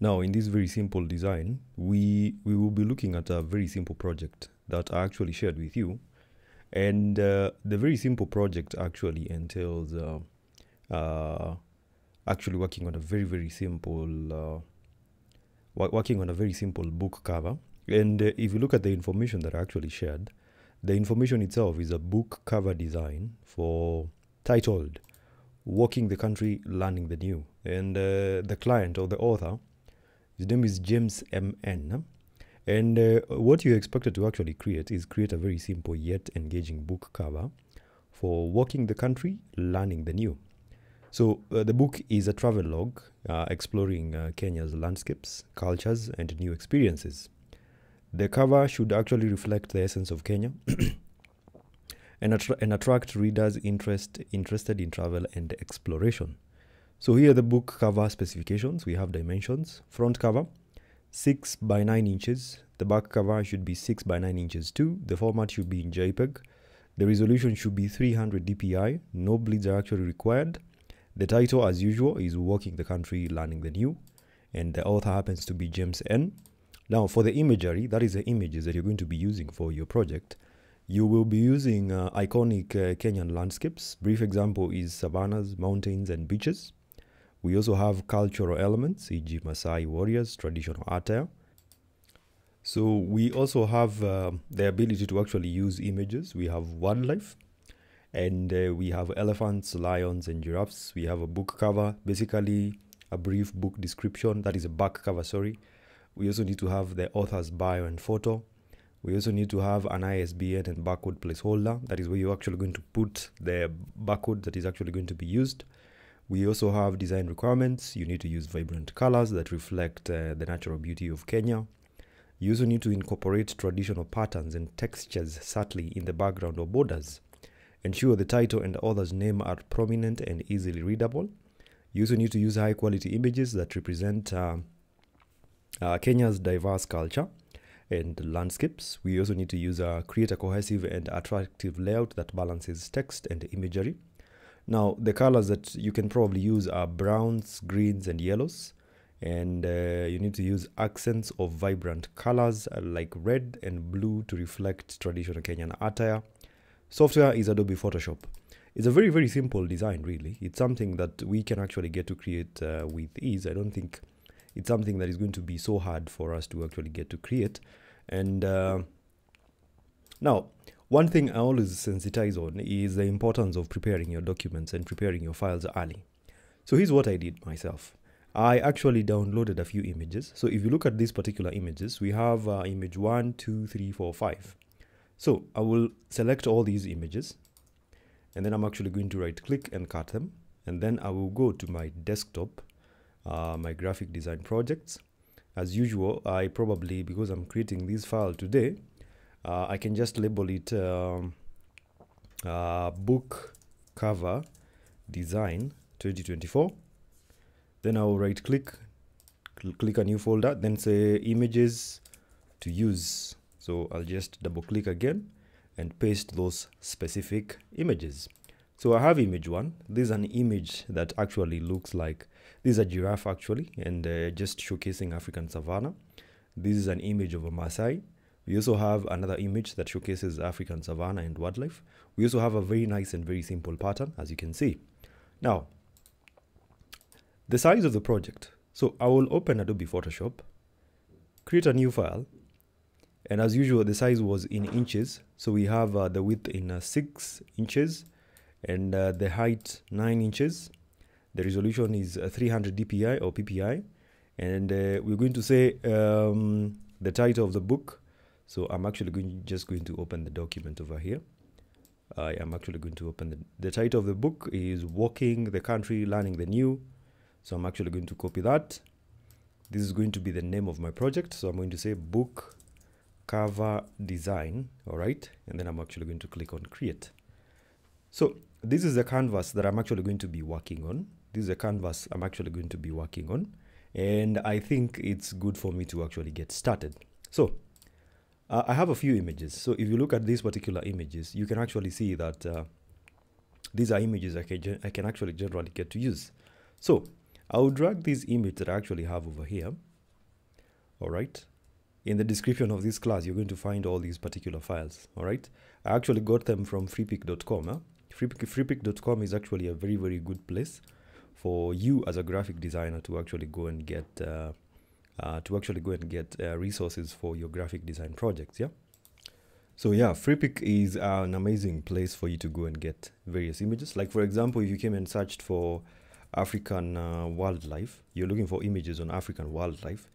Now, in this very simple design, we will be looking at a very simple project that I actually shared with you. And the very simple project actually entails actually working on a very simple working on a very simple book cover. And if you look at the information that I actually shared, the information itself is a book cover design for titled "Walking the Country, Learning the New." And the client or the author, his name is James M.N. And what you're expected to actually create a very simple yet engaging book cover for Walking the Country, Learning the New. So the book is a travel log exploring Kenya's landscapes, cultures, and new experiences. The cover should actually reflect the essence of Kenya and attract readers interested in travel and exploration. So here are the book cover specifications. We have dimensions. Front cover, 6 by 9 inches. The back cover should be 6 by 9 inches too. The format should be in JPEG. The resolution should be 300 dpi. No bleeds are actually required. The title, as usual, is Walking the Country, Learning the New. And the author happens to be James N. Now, for the imagery, that is the images that you're going to be using for your project. You will be using iconic Kenyan landscapes. Brief example is savannas, mountains, and beaches. We also have cultural elements, e.g. Maasai warriors, traditional attire. So we also have the ability to actually use images. We have wildlife, and we have elephants, lions, and giraffes. We have a book cover, basically a brief book description. That is a back cover, sorry. We also need to have the author's bio and photo. We also need to have an ISBN and barcode placeholder. That is where you're actually going to put the barcode that is actually going to be used. We also have design requirements. You need to use vibrant colors that reflect the natural beauty of Kenya. You also need to incorporate traditional patterns and textures subtly in the background or borders. Ensure the title and the author's name are prominent and easily readable. You also need to use high quality images that represent Kenya's diverse culture and landscapes. We also need to create a cohesive and attractive layout that balances text and imagery. Now, the colors that you can probably use are browns, greens, and yellows. And you need to use accents of vibrant colors like red and blue to reflect traditional Kenyan attire. Software is Adobe Photoshop. It's a very simple design, really. It's something that we can actually get to create with ease. I don't think it's something that is going to be so hard for us to actually get to create. And now, one thing I always sensitize on is the importance of preparing your documents and preparing your files early. So here's what I did myself. I actually downloaded a few images. So if you look at these particular images, we have image 1, 2, 3, 4, 5. So I will select all these images, and then I'm actually going to right click and cut them. And then I will go to my desktop, my graphic design projects. As usual, because I'm creating this file today, I can just label it book cover design 2024. Then I'll right click a new folder, then say images to use. So I'll just double click again and paste those specific images. So I have image 1. This is an image that actually looks like, this is a giraffe actually, and just showcasing African savanna. This is an image of a Maasai. We also have another image that showcases African savanna and wildlife. We also have a very nice and very simple pattern, as you can see. Now, the size of the project. So I will open Adobe Photoshop, create a new file, and as usual, the size was in inches. So we have the width in 6 inches and the height 9 inches. The resolution is 300 dpi or ppi. And we're going to say the title of the book. So I'm actually just going to open the document over here. I am actually going to open the title of the book is Walking the Country, Learning the New. So I'm actually going to copy that. This is going to be the name of my project. So I'm going to say book cover design. All right. And then I'm actually going to click on create. So this is the canvas that I'm actually going to be working on. This is a canvas I'm actually going to be working on. And I think it's good for me to actually get started. So I have a few images. So if you look at these particular images, you can actually see that these are images I can actually generally get to use. So I'll drag this image that I actually have over here. All right. In the description of this class, you're going to find all these particular files. All right. I actually got them from freepik.com. Huh? Freepik.com is actually a very, very good place for you as a graphic designer to actually go and get resources for your graphic design projects. Yeah. So yeah, Freepik is an amazing place for you to go and get various images. Like for example, if you came and searched for African wildlife, you're looking for images on African wildlife,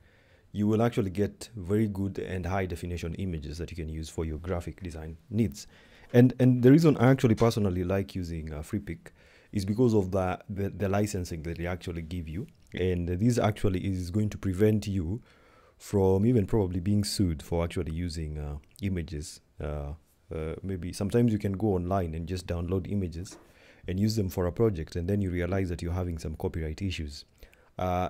you will actually get very good and high definition images that you can use for your graphic design needs. And the reason I actually personally like using Freepik is because of the licensing that they actually give you. And this actually is going to prevent you from even probably being sued for actually using images. Maybe sometimes you can go online and just download images and use them for a project, and then you realize that you're having some copyright issues.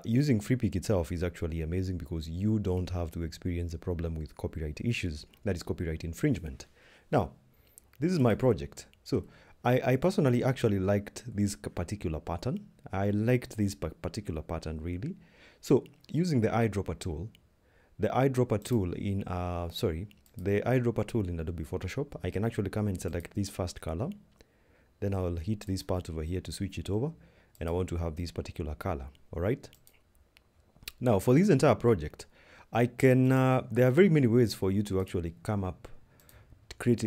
Using Freepik itself is actually amazing because you don't have to experience a problem with copyright issues, that is copyright infringement. Now, this is my project. So I personally actually liked this particular pattern. I liked this particular pattern really. So using the eyedropper tool, the eyedropper tool in Adobe Photoshop, I can actually come and select this first color. Then I will hit this part over here to switch it over, and I want to have this particular color. All right. Now for this entire project, I can. There are very many ways for you to actually create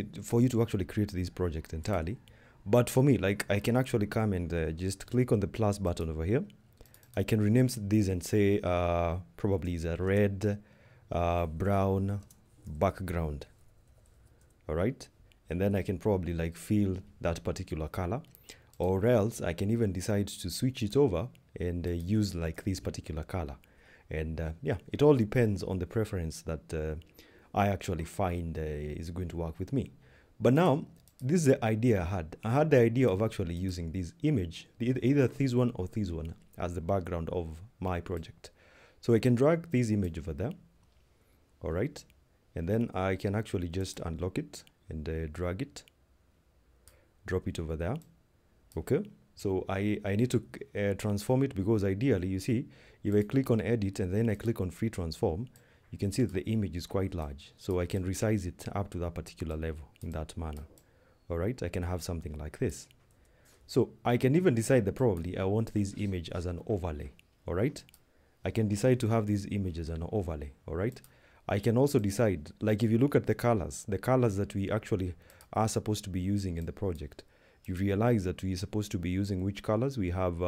this project entirely. But for me, like I can actually come and just click on the plus button over here. I can rename this and say probably is a red, brown background. All right. And then I can probably like fill that particular color, or else I can even decide to switch it over and use like this particular color. And yeah, it all depends on the preference that I actually find is going to work with me. But now, this is the idea I had. I had the idea of actually using this image, either this one or this one, as the background of my project. So I can drag this image over there. All right. And then I can actually just unlock it and drag it, drop it over there. Okay. So I need to transform it, because ideally, you see, if I click on edit and then I click on free transform, you can see that the image is quite large. So I can resize it up to that particular level in that manner. All right. I can have something like this. So I can even decide that probably I want this image as an overlay. All right. I can decide to have this image as an overlay. All right. I can also decide, like if you look at the colors that we actually are supposed to be using in the project, you realize that we're supposed to be using which colors? We have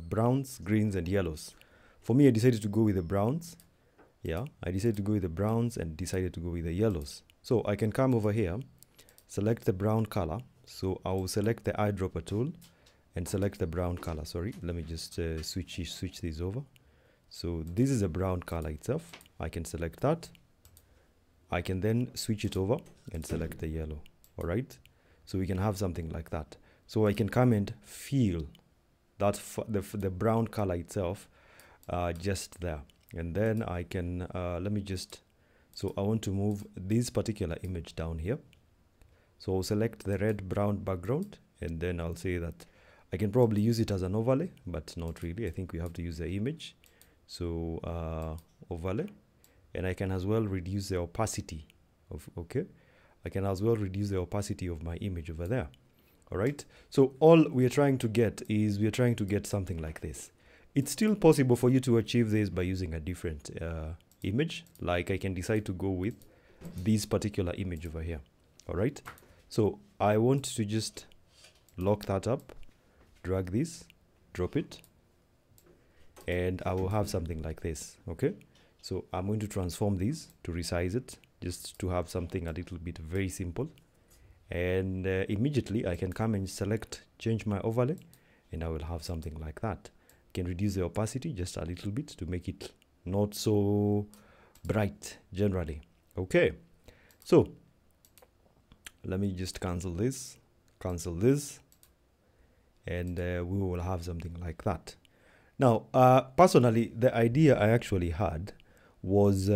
browns, greens, and yellows. For me, I decided to go with the browns. Yeah, I decided to go with the browns and decided to go with the yellows. So I can come over here, select the brown color. So I will select the eyedropper tool and select the brown color. Sorry, let me just switch this over. So this is a brown color itself. I can select that. I can then switch it over and select the yellow. All right. So we can have something like that. So I can come and feel that the brown color itself just there. And then I can, so I want to move this particular image down here. So I'll select the red brown background, and then I'll say that I can probably use it as an overlay, but not really. I think we have to use the image. So overlay, and I can as well reduce the opacity of, okay, I can as well reduce the opacity of my image over there. All right. So all we are trying to get is something like this. It's still possible for you to achieve this by using a different image. Like I can decide to go with this particular image over here. All right. So I want to just lock that up, drag this, drop it, and I will have something like this. Okay. So I'm going to transform these to resize it, just to have something a little bit very simple. And immediately I can come and select, change my overlay, and I will have something like that. I can reduce the opacity just a little bit to make it not so bright generally. Okay. So let me just cancel this, and we will have something like that. Now, personally, the idea I actually had was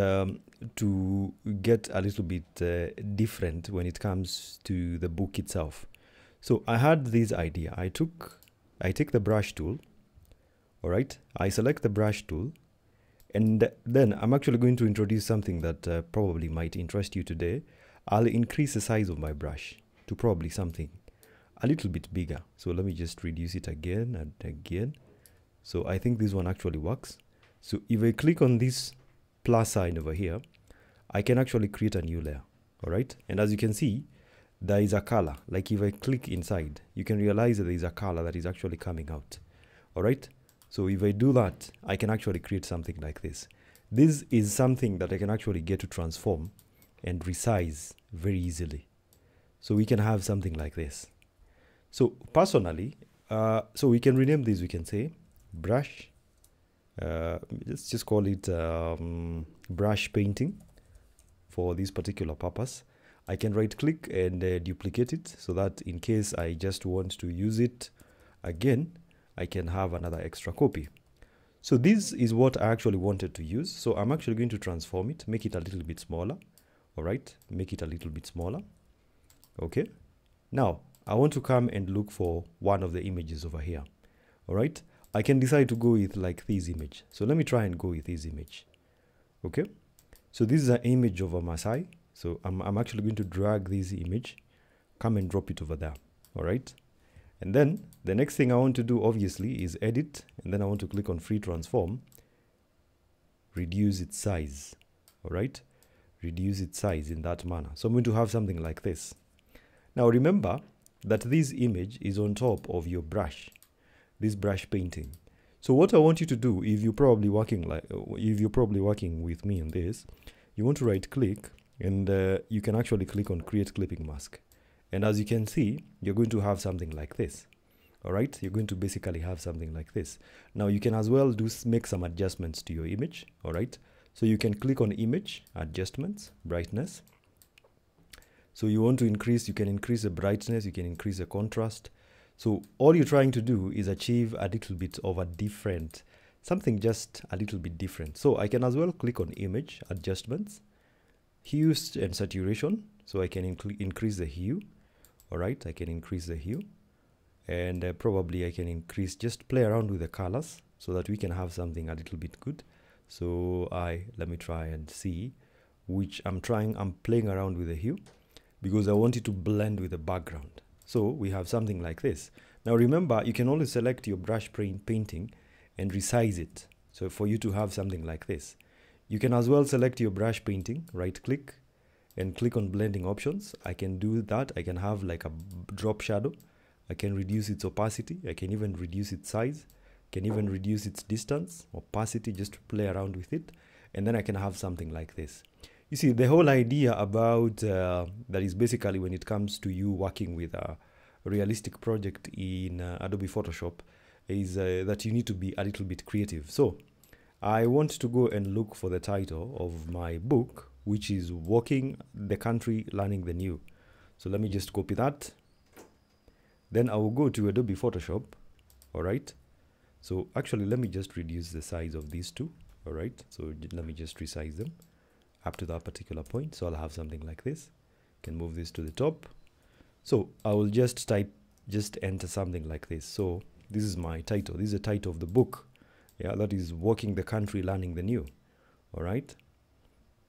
to get a little bit different when it comes to the book itself. So I had this idea. I took I take the brush tool, all right? I select the brush tool, and then I'm actually going to introduce something that probably might interest you today. I'll increase the size of my brush to probably something a little bit bigger. So let me just reduce it again and again. So I think this one actually works. So if I click on this plus sign over here, I can actually create a new layer, all right? And as you can see, there is a color. Like if I click inside, you can realize that there is a color that is actually coming out, all right? So if I do that, I can actually create something like this. This is something that I can actually get to transform and resize very easily. So we can have something like this. So personally, so we can rename this, we can say brush, let's just call it brush painting for this particular purpose. I can right click and duplicate it so that in case I just want to use it again, I can have another extra copy. So this is what I actually wanted to use. So I'm actually going to transform it, make it a little bit smaller. All right, make it a little bit smaller. Okay. Now I want to come and look for one of the images over here. All right. I can decide to go with like this image. So let me try and go with this image. Okay. So this is an image of a Maasai. So I'm actually going to drag this image, come and drop it over there. All right. And then the next thing I want to do obviously is edit. And then I want to click on free transform, reduce its size. All right. Reduce its size in that manner. So I'm going to have something like this. Now remember that this image is on top of your brush, this brush painting. So what I want you to do, if you're probably working with me on this, you want to right click and you can actually click on create clipping mask. And as you can see, you're going to have something like this. All right, you're going to basically have something like this. Now you can as well make some adjustments to your image. All right, so you can click on image adjustments, brightness. So you want to increase, you can increase the brightness, you can increase the contrast. So all you're trying to do is achieve a little bit of a different, something just a little bit different. So I can as well click on image adjustments, hue and saturation. So I can increase the hue. All right, I can increase the hue, and probably I can increase, just play around with the colors so that we can have something a little bit good. So let me try and see which I'm playing around with the hue, because I want it to blend with the background. So we have something like this. Now remember, you can always select your brush painting and resize it. So for you to have something like this, you can as well select your brush painting, right click and click on blending options. I can do that. I can have like a drop shadow. I can reduce its opacity. I can even reduce its size. Can even reduce its distance, opacity, just to play around with it. And then I can have something like this. You see, the whole idea about that is basically when it comes to you working with a realistic project in Adobe Photoshop is that you need to be a little bit creative. So I want to go and look for the title of my book, which is Walking the Country, Learning the New. So let me just copy that. Then I will go to Adobe Photoshop. All right. So actually, let me just reduce the size of these two. All right. So let me just resize them up to that particular point. So I'll have something like this. Can move this to the top. So I will just enter something like this. So this is my title. This is the title of the book. Yeah, that is Walking the Country, Learning the New. All right.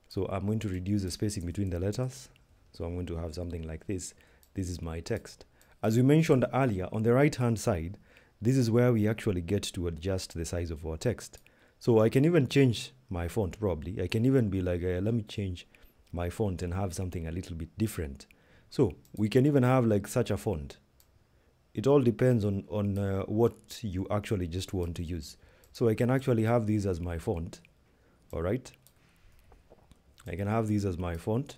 So I'm going to reduce the spacing between the letters. So I'm going to have something like this. This is my text. As we mentioned earlier, on the right hand side, this is where we actually get to adjust the size of our text. So I can even change my font probably. I can even be like, let me change my font and have something a little bit different. So we can even have like such a font. It all depends on what you actually just want to use. So I can actually have these as my font. All right. I can have these as my font.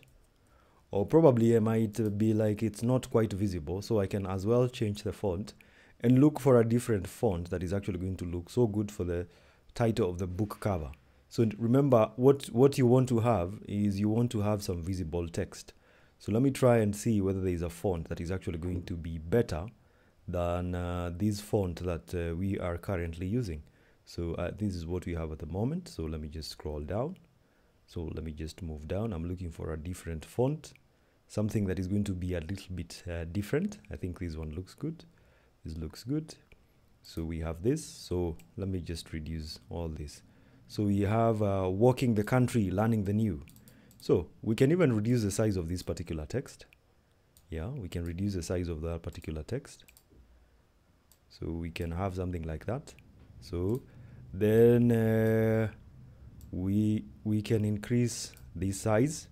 Or probably I might be like, it's not quite visible. So I can as well change the font and look for a different font that is actually going to look so good for the title of the book cover. So remember, what you want to have is you want to have some visible text. So let me try and see whether there is a font that is actually going to be better than this font that we are currently using. So this is what we have at the moment. So let me just scroll down. So let me just move down. I'm looking for a different font, something that is going to be a little bit different. I think this one looks good. This looks good. So we have this. So let me just reduce all this. So we have walking the country, learning the new. So we can even reduce the size of this particular text. Yeah, we can reduce the size of that particular text. So we can have something like that. So then we can increase the size.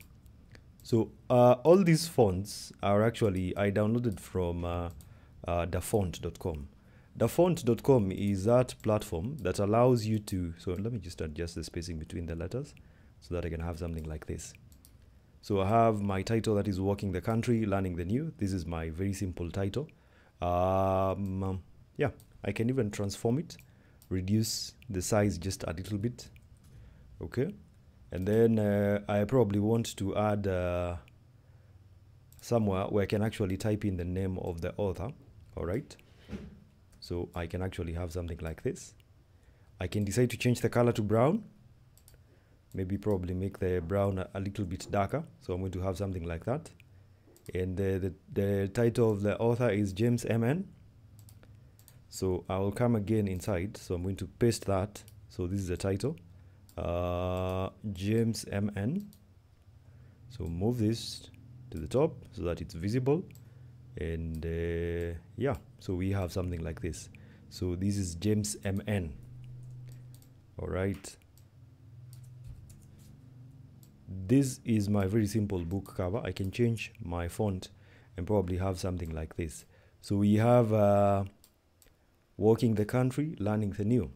So all these fonts are actually, I downloaded from dafont.com. Dafont.com is that platform that allows you to, so let me just adjust the spacing between the letters so that I can have something like this. So I have my title that is Walking the Country, Learning the New. This is my very simple title. Yeah, I can even transform it, reduce the size just a little bit. Okay. And then I probably want to add somewhere where I can actually type in the name of the author. All right. So I can actually have something like this. I can decide to change the color to brown. Maybe probably make the brown a little bit darker. So I'm going to have something like that. And the title of the author is James M.N. So I will come again inside. So I'm going to paste that. So this is the title. James M.N. So move this to the top so that it's visible. And yeah, so we have something like this. So this is James M.N. All right. This is my very simple book cover. I can change my font and probably have something like this. So we have Walking the Country, Learning the New.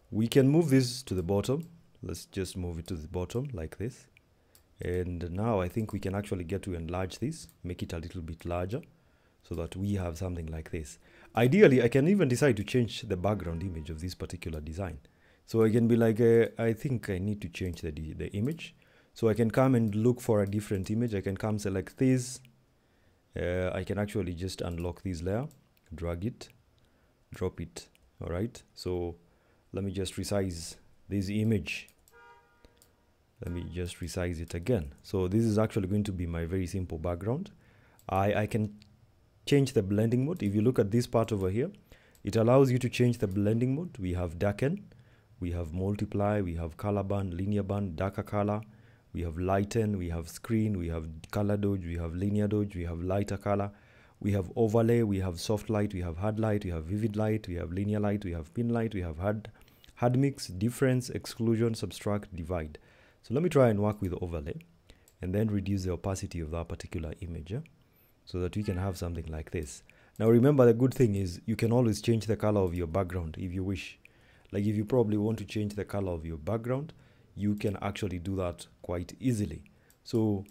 We can move this to the bottom. Let's just move it to the bottom like this. And now I think we can actually get to enlarge this, make it a little bit larger so that we have something like this. Ideally, I can even decide to change the background image of this particular design. So I can be like, I think I need to change the image. So I can come and look for a different image. I can come select this. I can actually just unlock this layer, drag it, drop it. All right. So let me just resize this image. Let me just resize it again. So this is actually going to be my very simple background. I can change the blending mode. If you look at this part over here, it allows you to change the blending mode. We have darken, we have multiply, we have color band, linear band, darker color, we have lighten, we have screen, we have color dodge, we have linear dodge, we have lighter color, we have overlay, we have soft light, we have hard light, we have vivid light, we have linear light, we have pin light, we have hard mix, difference, exclusion, subtract, divide. So let me try and work with overlay and then reduce the opacity of that particular image, so that we can have something like this. Now remember, the good thing is you can always change the color of your background if you wish. Like if you probably want to change the color of your background, you can actually do that quite easily. So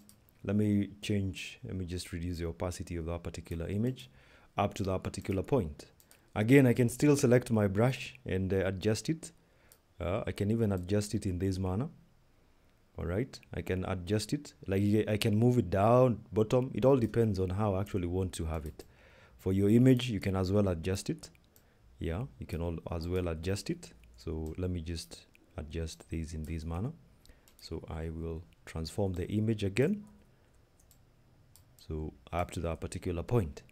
let me just reduce the opacity of that particular image up to that particular point. Again, I can still select my brush and adjust it. I can even adjust it in this manner. All right, I can adjust it, like I can move it down, bottom. It all depends on how I actually want to have it. For your image, you can as well adjust it. Yeah, you can as well adjust it. So let me just adjust this in this manner. So I will transform the image again. So up to that particular point.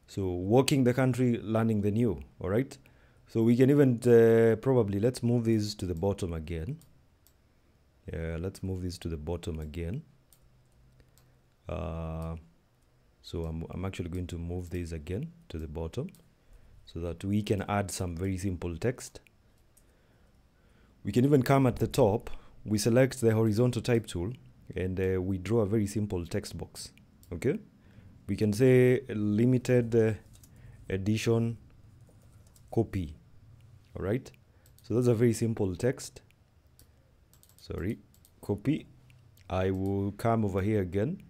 So walking the country, learning the new. All right. So we can even probably, let's move this to the bottom again. Let's move this to the bottom again. So I'm actually going to move this again to the bottom so that we can add some very simple text. We can even come at the top. We select the horizontal type tool and we draw a very simple text box. Okay. We can say limited edition copy. All right. So that's a very simple text. Sorry, copy. I will come over here again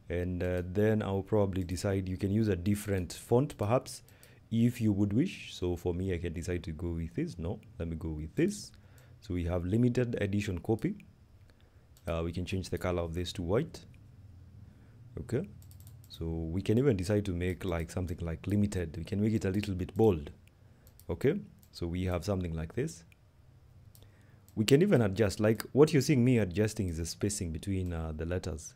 and then I'll probably decide. You can use a different font perhaps if you would wish. So for me, I can decide to go with this. No, let me go with this. So we have limited edition copy. We can change the color of this to white. Okay, so we can even decide to make like something like limited. We can make it a little bit bold. Okay, so we have something like this. We can even adjust, like what you're seeing me adjusting is the spacing between the letters.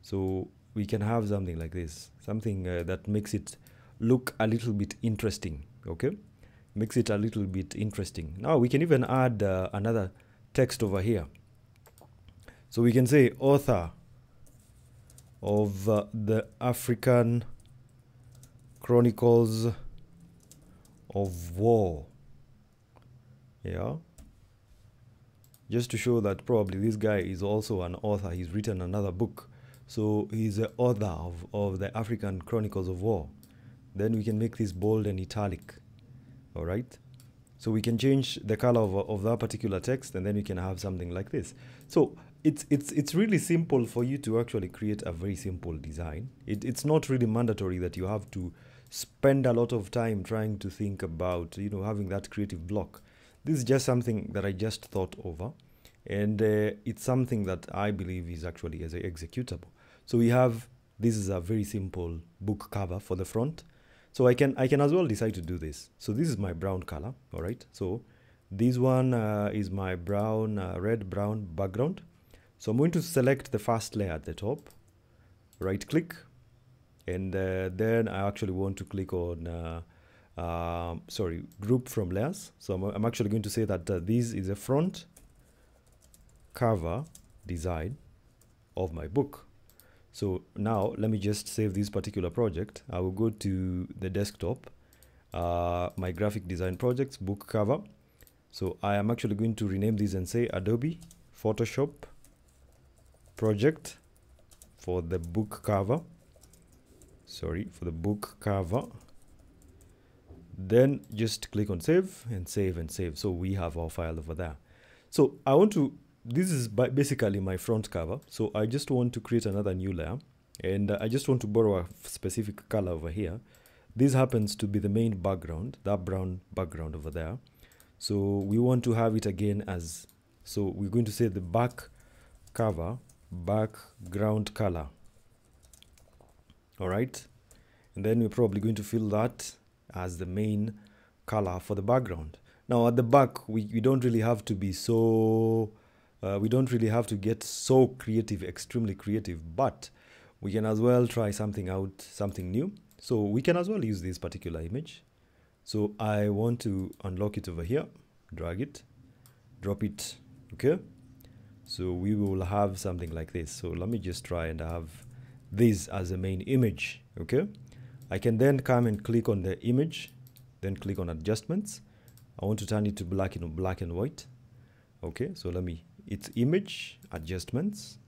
So we can have something like this, something that makes it look a little bit interesting. Okay, makes it a little bit interesting. Now we can even add another text over here. So we can say author of the African Chronicles of War. Yeah, just to show that probably this guy is also an author. He's written another book, so he's the author of the African Chronicles of War. Then we can make this bold and italic. All right, so we can change the color of that particular text, and then we can have something like this. So it's really simple for you to actually create a very simple design. It's not really mandatory that you have to spend a lot of time trying to think about, you know, having that creative block. This is just something that I just thought over, and it's something that I believe is actually as executable. So we have, this is a very simple book cover for the front. So I can as well decide to do this. So this is my brown color. All right, so this one is my brown, red brown background. So I'm going to select the first layer at the top, right click, and then I actually want to click on group from layers. So I'm actually going to say that this is a front cover design of my book. So now let me just save this particular project. I will go to the desktop, my graphic design projects, book cover. So I am actually going to rename this and say Adobe Photoshop project for the book cover. Sorry, for the book cover. Then just click on save and save and save. So we have our file over there. So I want to, this is basically my front cover. So I just want to create another new layer, and I just want to borrow a specific color over here. This happens to be the main background, that brown background over there. So we want to have it again as, so we're going to say the back cover background color. All right, and then we're probably going to fill that as the main color for the background. Now at the back, we don't really have to be so we don't really have to get so creative, extremely creative, but we can as well try something out, something new. So we can as well use this particular image. So I want to unlock it over here, drag it, drop it. Okay, so we will have something like this. So let me just try and have this as a main image. Okay, I can then come and click on the image, then click on adjustments. I want to turn it to black and white. Okay, so let me, it's image, adjustments,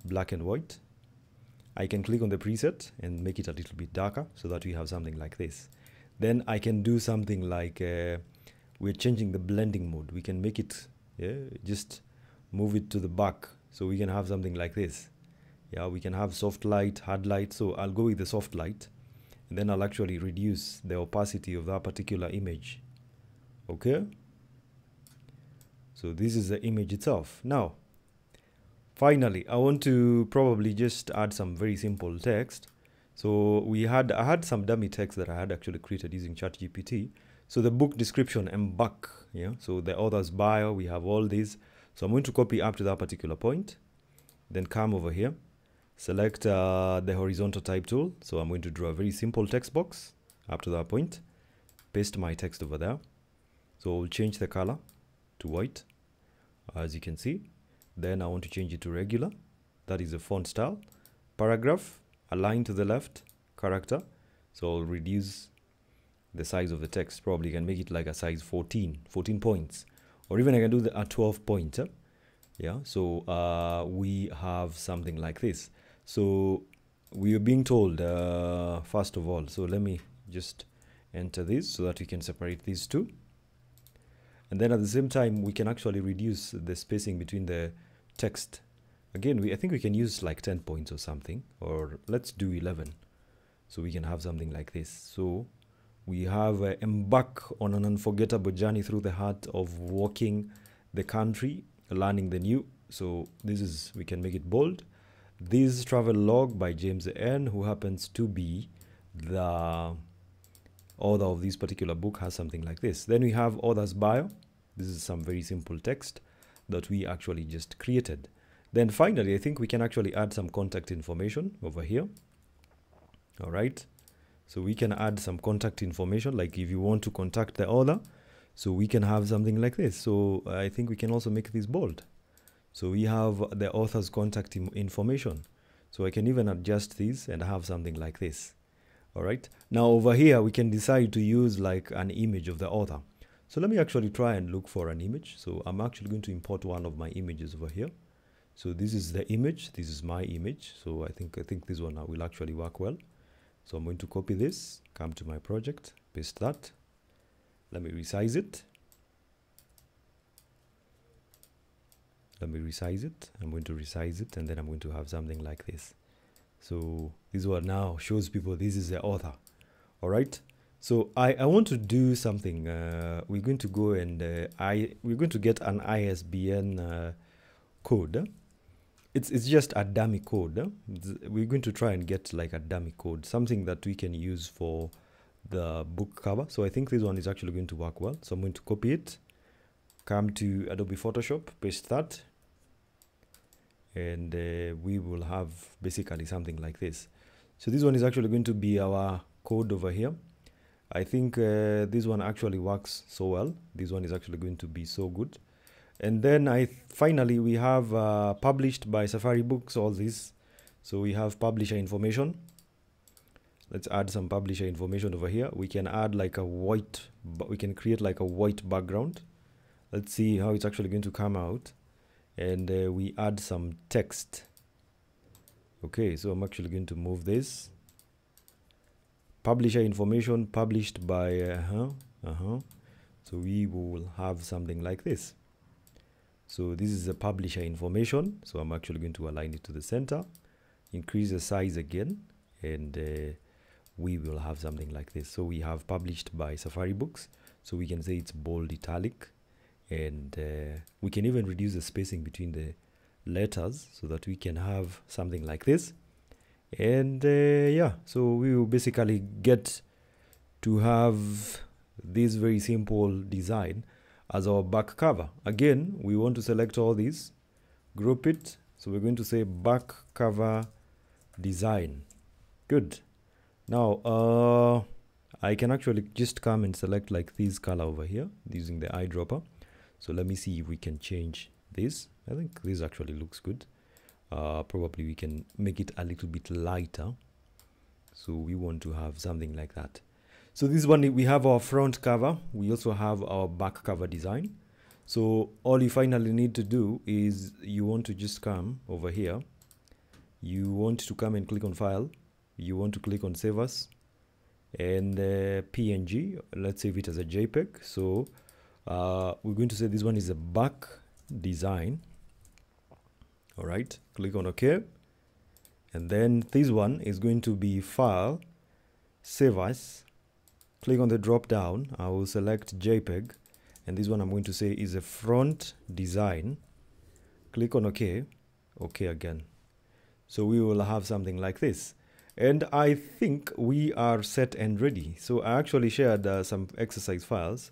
black and white. I can click on the preset and make it a little bit darker so that we have something like this. Then I can do something like, we're changing the blending mode. We can make it, just move it to the back. So we can have something like this. Yeah, we can have soft light, hard light. So I'll go with the soft light, and then I'll actually reduce the opacity of that particular image. Okay. So this is the image itself. Now, finally, I want to probably just add some very simple text. So I had some dummy text that I had actually created using ChatGPT. So the book description and back, yeah. So the author's bio, we have all these. So I'm going to copy up to that particular point, then come over here, select the horizontal type tool. So I'm going to draw a very simple text box up to that point, paste my text over there. So I'll change the color to white, as you can see. Then I want to change it to regular. That is the font style. Paragraph, align to the left, character. So I'll reduce the size of the text. Probably can make it like a size 14 points. Or even I can do a 12 pointer. Yeah, so we have something like this. So we are being told, first of all, so let me just enter this so that we can separate these two. And then at the same time, we can actually reduce the spacing between the text. Again, I think we can use like 10 points or something, or let's do 11. So we can have something like this. So we have embark on an unforgettable journey through the heart of walking the country, learning the new. So this is, we can make it bold. This travel log by James N., who happens to be the author of this particular book, has something like this. Then we have author's bio. This is some very simple text that we actually just created. Then finally, I think we can actually add some contact information over here. All right. So we can add some contact information, like if you want to contact the author, so we can have something like this. So I think we can also make this bold. So we have the author's contact information. So I can even adjust this and have something like this. All right. Now over here, we can decide to use like an image of the author. So let me actually try and look for an image. So I'm actually going to import one of my images over here. So this is the image. This is my image. So I think this one will actually work well. So I'm going to copy this, come to my project, paste that. Let me resize it. Let me resize it. I'm going to resize it, and then I'm going to have something like this. So this one now shows people this is the author. All right. So I want to do something. We're going to go and we're going to get an ISBN code. It's just a dummy code. We're going to try and get like a dummy code, something that we can use for the book cover. So I think this one is actually going to work well. So I'm going to copy it, come to Adobe Photoshop, paste that, and we will have basically something like this. So this one is actually going to be our code over here. I think this one actually works so well. This one is actually going to be so good. And then finally we have published by Safari Books, all this. So we have publisher information. Let's add some publisher information over here. We can add like a white, we can create like a white background. Let's see how it's actually going to come out. And we add some text. Okay, so I'm actually going to move this. Publisher information published by So we will have something like this. So this is the publisher information. So I'm actually going to align it to the center, increase the size again, and we will have something like this. So we have published by Safari Books. So we can say it's bold italic, and we can even reduce the spacing between the letters so that we can have something like this. And yeah, so we will basically get to have this very simple design as our back cover. Again, we want to select all these, group it. So we're going to say back cover design. Good. Now I can actually just come and select like this color over here using the eyedropper. So let me see if we can change this. I think this actually looks good. Probably we can make it a little bit lighter. So we want to have something like that. So this one, we have our front cover. We also have our back cover design. So all you finally need to do is you want to just come over here. You want to come and click on File. You want to click on Save As. And PNG, let's save it as a JPEG. So we're going to say this one is a back design. All right, click on OK. And then this one is going to be File, Save As. Click on the drop down. I will select JPEG. And this one I'm going to say is a front design. Click on OK. OK again. So we will have something like this. And I think we are set and ready. So I actually shared some exercise files.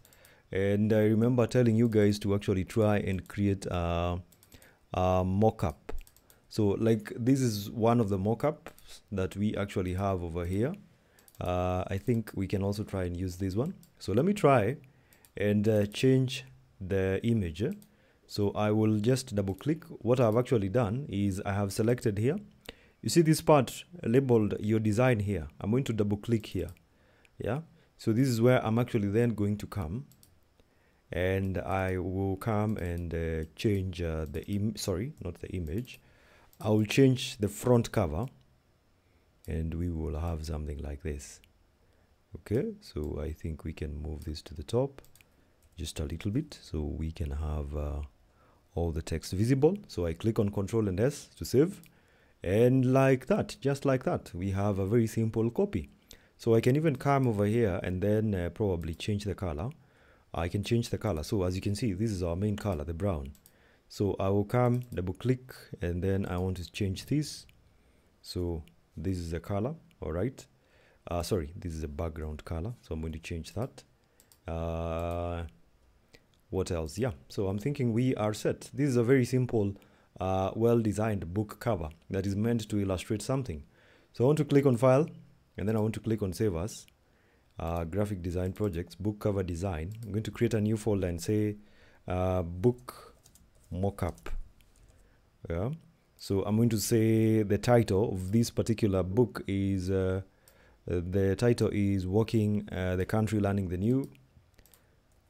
And I remember telling you guys to actually try and create a mock-up. So like this is one of the mock-ups that we actually have over here. I think we can also try and use this one. So let me try and change the image. So I will just double click. What I've actually done is I have selected here. You see this part labeled your design here. I'm going to double click here. Yeah. So this is where I'm actually then going to come. And I will come and change the image. I will change the front cover, and we will have something like this. Okay, so I think we can move this to the top just a little bit so we can have all the text visible. So I click on Control and S to save, and like that, just like that, we have a very simple copy. So I can even come over here and then probably change the color. I can change the color. So as you can see, this is our main color, the brown. So I will come, double click, and then I want to change this. So this is the color. All right. Sorry, this is the background color. So I'm going to change that. What else? Yeah. So I'm thinking we are set. This is a very simple, well-designed book cover that is meant to illustrate something. So I want to click on File, and then I want to click on Save As, Graphic Design Projects, Book Cover Design. I'm going to create a new folder and say Book Mockup. Yeah. So I'm going to say the title of this particular book is the title is Walking the Country Learning the New.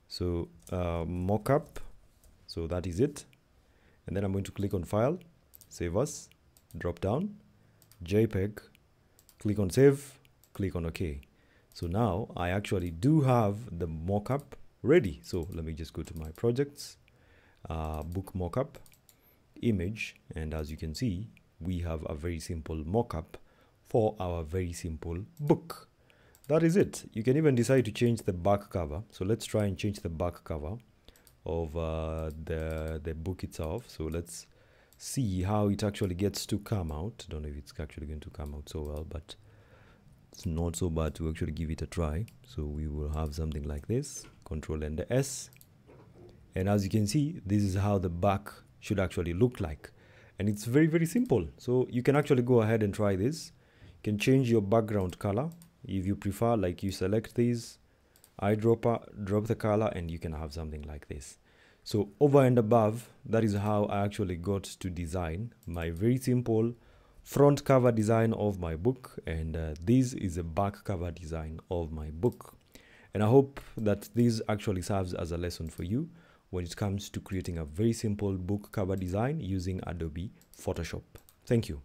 So mockup. So that is it. And then I'm going to click on File, Save As, drop down, JPEG, click on Save, click on OK. So now I actually do have the mockup ready. So let me just go to my projects, book mockup, image, and as you can see, we have a very simple mockup for our very simple book. That is it. You can even decide to change the back cover. So let's try and change the back cover of the book itself. So let's see how it actually gets to come out. Don't know if it's actually going to come out so well, but it's not so bad to actually give it a try. So we will have something like this, Control and S. And as you can see, this is how the back should actually look like. And it's very, very simple. So you can actually go ahead and try this. You can change your background color if you prefer, like you select these, eyedropper, drop the color, and you can have something like this. So over and above, that is how I actually got to design my very simple front cover design of my book, and this is a back cover design of my book. And I hope that this actually serves as a lesson for you when it comes to creating a very simple book cover design using Adobe Photoshop. Thank you.